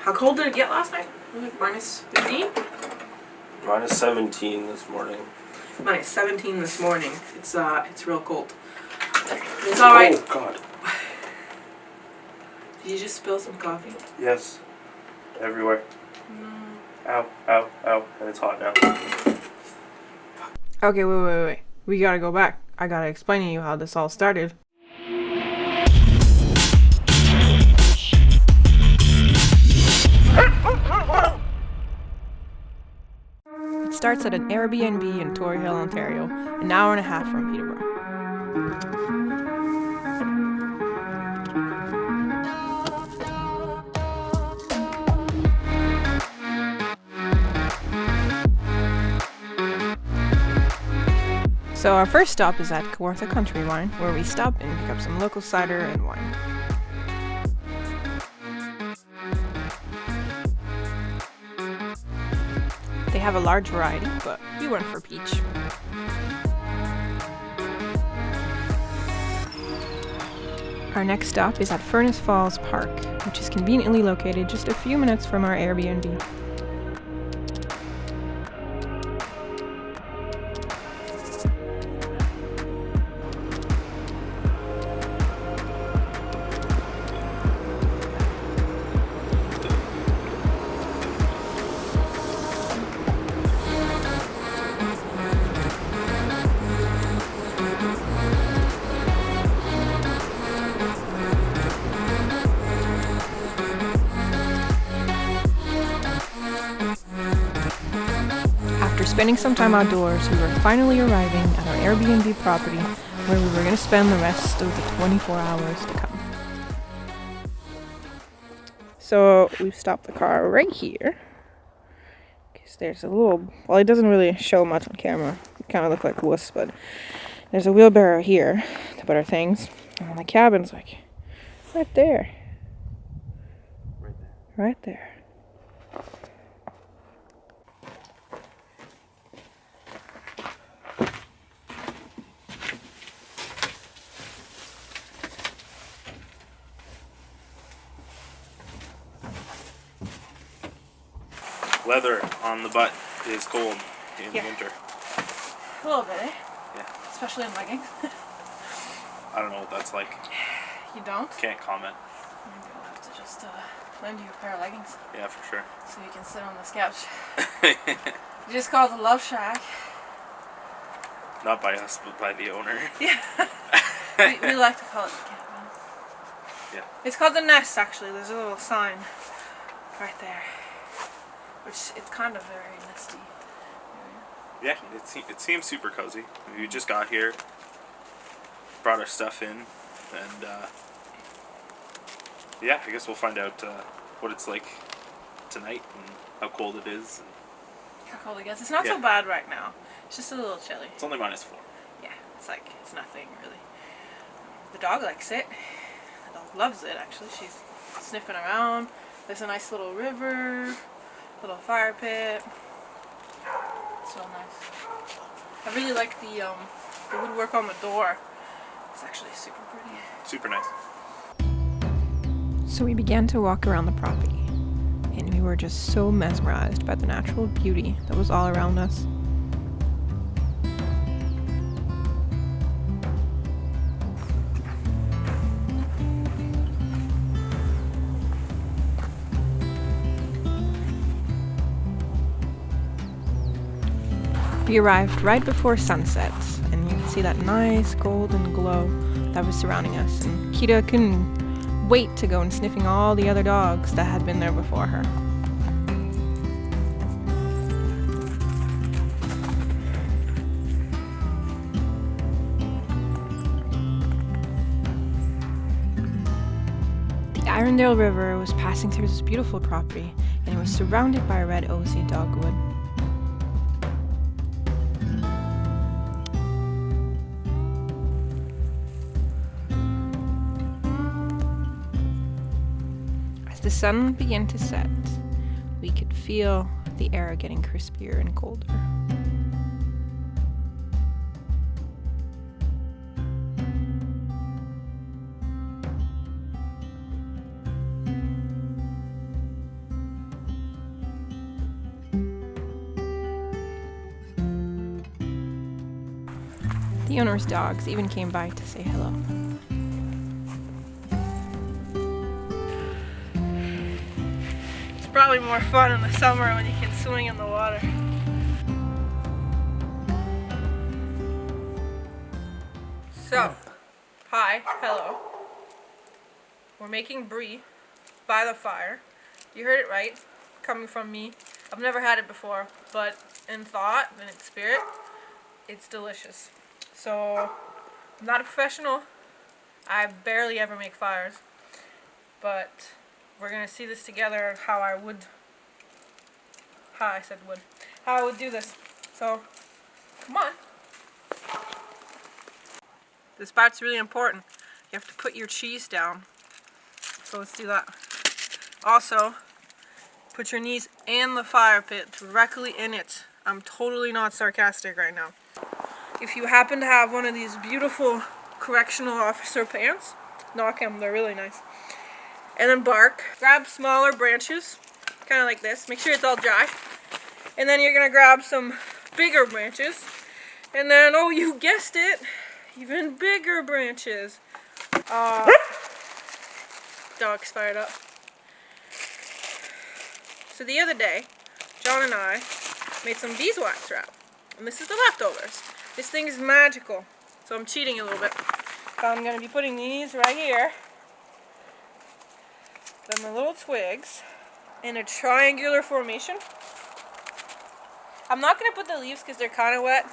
How cold did it get last night? Minus 15? Minus 17 this morning. Minus 17 this morning. It's real cold. It's alright. Oh, God. Did you just spill some coffee? Yes. Everywhere. No. Ow, ow, ow. And it's hot now. Okay, wait. We gotta go back. I gotta explain to you how this all started. It starts at an Airbnb in Tory Hill, Ontario, an hour and a half from Peterborough. So our first stop is at Kawartha Country Wine, where we stop and pick up some local cider and wine. They have a large variety, but we went for peach. Our next stop is at Furnace Falls Park, which is conveniently located just a few minutes from our Airbnb. After spending some time outdoors, we were finally arriving at our Airbnb property where we were going to spend the rest of the 24 hours to come. So we've stopped the car right here. Because there's a little, well, it doesn't really show much on camera. It kind of look like wuss, but there's a wheelbarrow here to put our things. And the cabin's like right there. Right there. Leather on the butt is cold in winter. A little bit, eh? Yeah. Especially in leggings. I don't know what that's like. You don't? Can't comment. Maybe I'll have to just lend you a pair of leggings Yeah, for sure. so you can sit on this couch. You just called the Love Shack. Not by us, but by the owner. Yeah. we like to call it the cabin. Yeah. It's called the Nest, actually. There's a little sign right there. Which, it's kind of very nesty. Yeah, it seems super cozy. We just got here, brought our stuff in, and yeah, I guess we'll find out what it's like tonight and how cold it is. How cold it gets. It's not so bad right now. It's just a little chilly. It's only -4. Yeah, it's nothing really. The dog likes it. The dog loves it, actually. She's sniffing around. There's a nice little river, little fire pit. So nice. I really like the woodwork on the door. It's actually super pretty. Super nice. So we began to walk around the property, and we were just so mesmerized by the natural beauty that was all around us. We arrived right before sunset, and you can see that nice golden glow that was surrounding us, and Kita couldn't wait to go and sniffing all the other dogs that had been there before her. The Irondale River was passing through this beautiful property, and it was surrounded by red osier dogwood. As the sun began to set, we could feel the air getting crispier and colder. The owner's dogs even came by to say hello. It's probably more fun in the summer when you can swing in the water. So, hi, hello. We're making brie by the fire. You heard it right, coming from me. I've never had it before, but in thought and in spirit, it's delicious. So, I'm not a professional. I barely ever make fires, but we're gonna see this together how I would do this. So, come on. This part's really important. You have to put your cheese down. So let's do that. Also, put your knees in the fire pit, directly in it. I'm totally not sarcastic right now. If you happen to have one of these beautiful correctional officer pants, knock them, they're really nice. And then bark. Grab smaller branches, kind of like this. Make sure it's all dry. And then you're gonna grab some bigger branches. And then, oh, you guessed it, even bigger branches. Dog's fired up. So the other day, John and I made some beeswax wrap. And this is the leftovers. This thing is magical. So I'm cheating a little bit. So I'm going to be putting these right here. Then the little twigs in a triangular formation. I'm not going to put the leaves because they're kind of wet.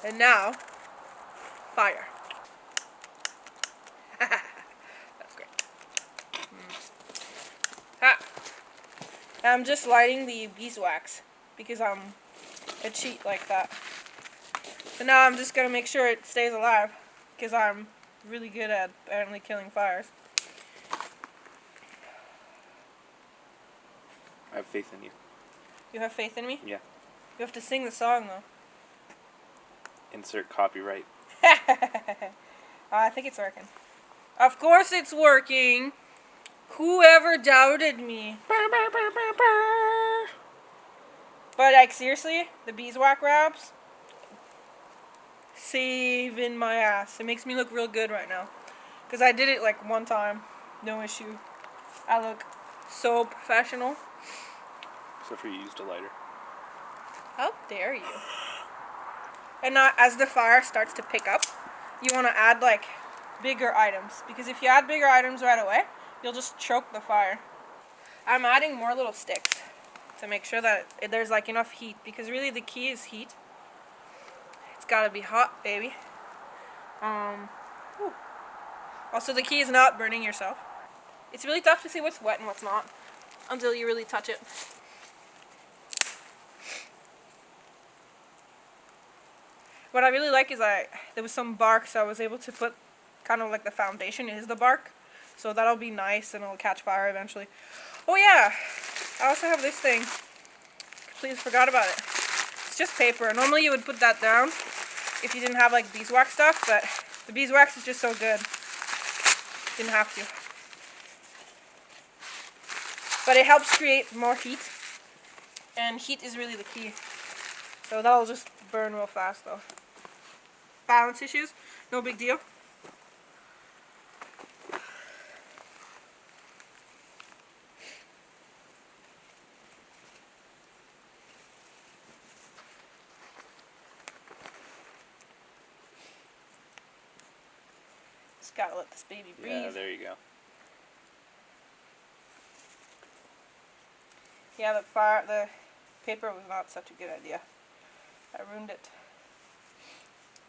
And now, fire. That's great. Ha. I'm just lighting the beeswax because I'm a cheat like that. So now I'm just going to make sure it stays alive because I'm really good at apparently killing fires. I have faith in you. You have faith in me? Yeah. You have to sing the song though. Insert copyright. I think it's working. Of course it's working. Whoever doubted me. But like seriously, the beeswax wraps, saving my ass. It makes me look real good right now. Because I did it like one time. No issue. I look so professional. Except for you used a lighter. How dare you? And now, as the fire starts to pick up, you want to add like bigger items. Because if you add bigger items right away, you'll just choke the fire. I'm adding more little sticks to make sure that there's like enough heat. Because really the key is heat. It's got to be hot, baby. Also, the key is not burning yourself. It's really tough to see what's wet and what's not until you really touch it. What I really like is there was some bark, so I was able to put kind of like the foundation is the bark. So that'll be nice and it'll catch fire eventually. Oh yeah, I also have this thing. Completely forgot about it. It's just paper. Normally you would put that down if you didn't have like beeswax stuff, but the beeswax is just so good. Didn't have to. But it helps create more heat. And heat is really the key. So that'll just burn real fast though. Balance issues, no big deal. Just gotta let this baby breathe. Yeah, there you go. Yeah, the paper was not such a good idea. I ruined it.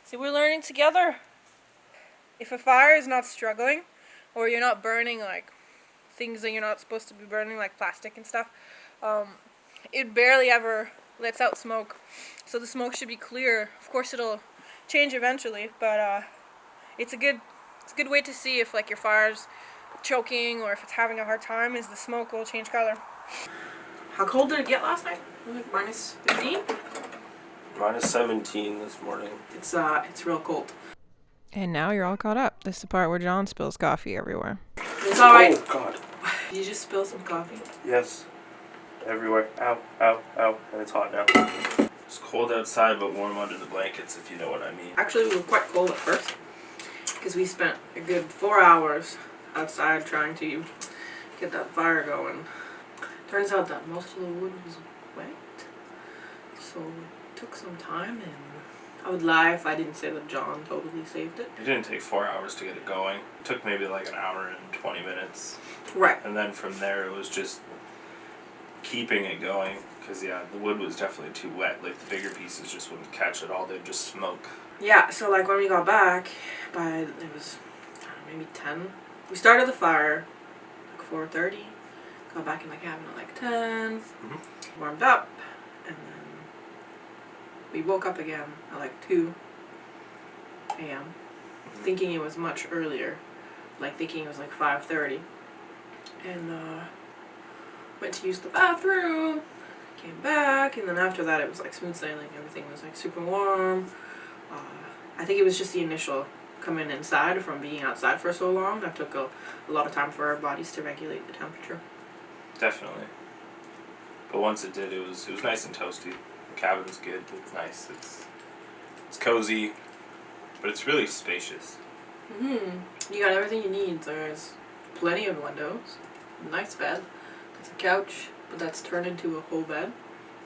See, we're learning together. If a fire is not struggling, or you're not burning like things that you're not supposed to be burning, like plastic and stuff, it barely ever lets out smoke. So the smoke should be clear. Of course, it'll change eventually, but it's a good way to see if like your fire's choking or if it's having a hard time. Is the smoke will change color. How cold did it get last night? Like minus 15? Minus 17 this morning. It's real cold. And now you're all caught up. This is the part where John spills coffee everywhere. It's alright. Oh, God. Did you just spill some coffee? Yes. Everywhere. Ow, ow, ow. And it's hot now. It's cold outside, but warm under the blankets, if you know what I mean. Actually, we were quite cold at first because we spent a good 4 hours outside trying to get that fire going. Turns out that most of the wood was wet, so it took some time, and I would lie if I didn't say that John totally saved it. It didn't take 4 hours to get it going. It took maybe like an hour and 20 minutes. Right. And then from there, it was just keeping it going. Because, yeah, the wood was definitely too wet. Like, the bigger pieces just wouldn't catch it all. They'd just smoke. Yeah, so like when we got back, it was maybe 10. We started the fire like 4:30. Got back in the cabin at like 10. Warmed up, and then we woke up again at like 2 a.m. Thinking it was much earlier, like thinking it was like 5:30, and went to use the bathroom. Came back, and then after that it was like smooth sailing. Everything was like super warm. I think it was just the initial coming inside from being outside for so long that took a lot of time for our bodies to regulate the temperature. Definitely. But once it did, it was nice and toasty. The cabin's good. It's nice. It's cozy, but it's really spacious. You got everything you need. There's plenty of windows, nice bed, there's a couch, but that's turned into a whole bed.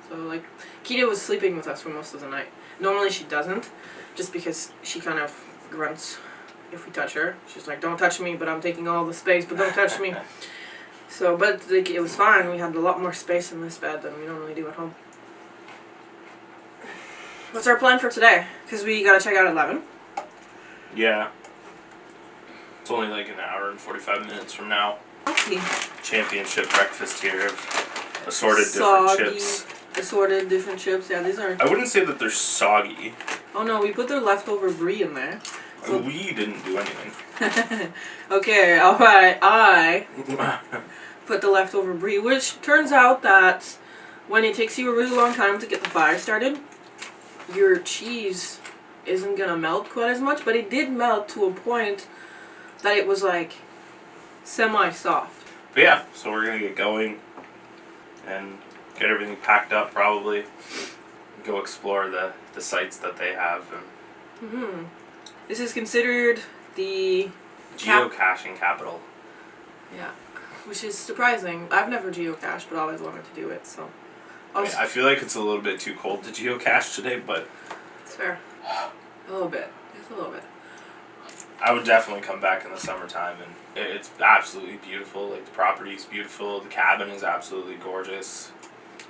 So like, Kita was sleeping with us for most of the night. Normally she doesn't, just because she kind of grunts if we touch her. She's like, don't touch me, but I'm taking all the space, but don't touch me. So, but like, it was fine. We had a lot more space in this bed than we normally do at home. What's our plan for today? Because we gotta check out at 11. Yeah. It's only like an hour and 45 minutes from now. Okay. Championship breakfast here of assorted different chips. Assorted different chips. Yeah, these are. I wouldn't say that they're soggy. Oh no, we put the leftover brie in there. So we didn't do anything. Okay, alright. I put the leftover brie, which turns out that when it takes you a really long time to get the fire started, your cheese isn't gonna melt quite as much, but it did melt to a point that it was like semi-soft. But yeah, so we're gonna get going and get everything packed up probably. Go explore the sites that they have. And This is considered the geocaching capital. Yeah, which is surprising. I've never geocached, but always wanted to do it. So I feel like it's a little bit too cold to geocache today, but it's fair. A little bit. Just a little bit. I would definitely come back in the summertime, and it's absolutely beautiful. Like, the property's beautiful. The cabin is absolutely gorgeous.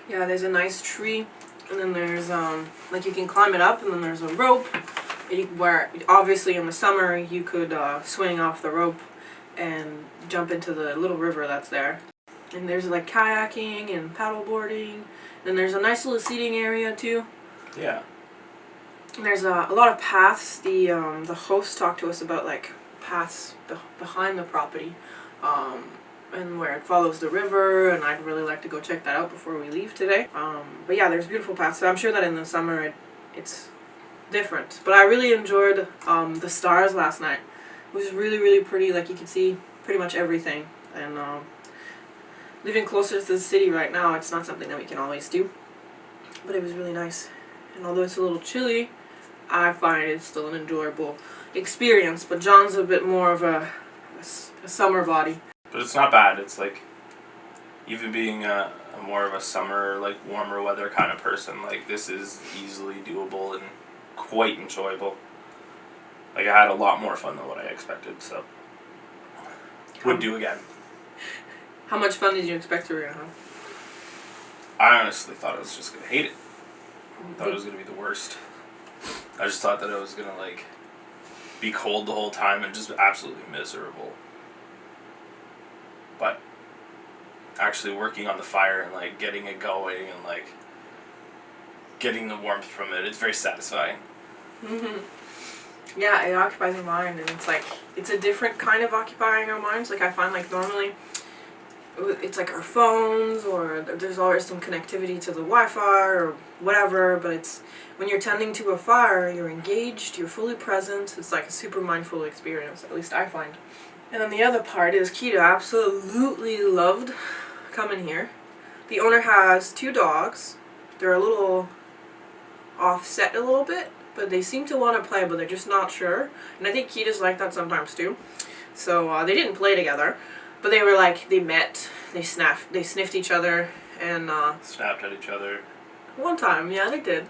Yeah, there's a nice tree, and then there's like you can climb it up, and then there's a rope. Where obviously in the summer you could swing off the rope and jump into the little river that's there. And there's like kayaking and paddle boarding, and there's a nice little seating area too. Yeah. And there's a lot of paths. The host talked to us about like paths behind the property, and where it follows the river, and I'd really like to go check that out before we leave today. But yeah, there's beautiful paths. So I'm sure that in the summer it's different. But I really enjoyed the stars last night. It was really, really pretty. Like, you could see pretty much everything. And living closer to the city right now, it's not something that we can always do. But it was really nice. And although it's a little chilly, I find it's still an enjoyable experience. But John's a bit more of a summer body. But it's not bad. It's like, even being a more of a summer, like, warmer weather kind of person, like, this is easily doable and quite enjoyable. Like, I had a lot more fun than what I expected, so would do again. How much fun did you expect you were gonna have? I honestly thought I was just gonna hate it. I thought it was gonna be the worst. I just thought that I was gonna like be cold the whole time and just absolutely miserable. But actually working on the fire and like getting it going and like getting the warmth from it, it's very satisfying. Yeah, it occupies your mind, and it's like, it's a different kind of occupying our minds. Like, I find like normally it's like our phones, or there's always some connectivity to the Wi-Fi or whatever, but it's when you're tending to a fire, you're engaged, you're fully present. It's like a super mindful experience, at least I find. And then the other part is Kita absolutely loved coming here. The owner has 2 dogs. They're a little offset a little bit, but they seem to want to play, but they're just not sure. And I think Kita's like that sometimes too. So they didn't play together, but they were like, they met, they sniffed each other, and snapped at each other. One time, yeah, they did.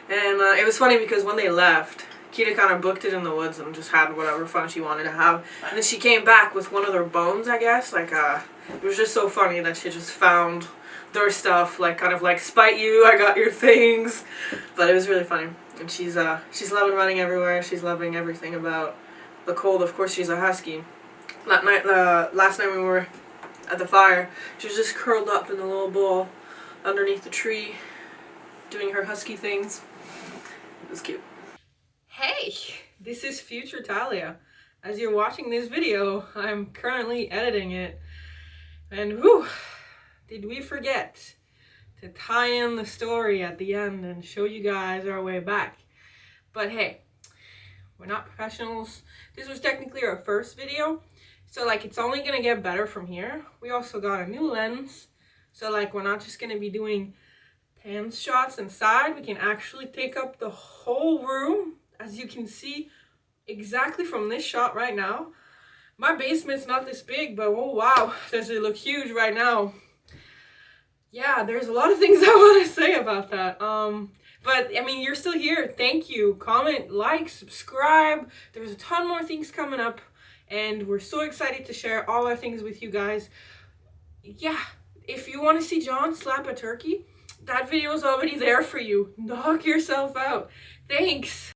And it was funny because when they left, Kita kind of booked it in the woods and just had whatever fun she wanted to have. And then she came back with one of their bones, I guess. Like, it was just so funny that she just found their stuff, like, kind of like, spite you, I got your things. But it was really funny. And she's loving running everywhere. She's loving everything about the cold. Of course, she's a husky. Last night when we were at the fire, she was just curled up in a little ball underneath the tree, doing her husky things. It was cute. Hey, this is future Talia. As you're watching this video, I'm currently editing it. And whew, did we forget to tie in the story at the end and show you guys our way back. But hey, we're not professionals. This was technically our first video, so like it's only gonna get better from here. We also got a new lens, so like we're not just gonna be doing pan shots inside. We can actually take up the whole room, as you can see exactly from this shot right now. My basement's not this big, but oh wow, does it look huge right now. Yeah, there's a lot of things I want to say about that. But I mean, you're still here. Thank you. Comment, like, subscribe. There's a ton more things coming up, and we're so excited to share all our things with you guys. Yeah, if you want to see John slap a turkey, that video is already there for you. Knock yourself out. Thanks.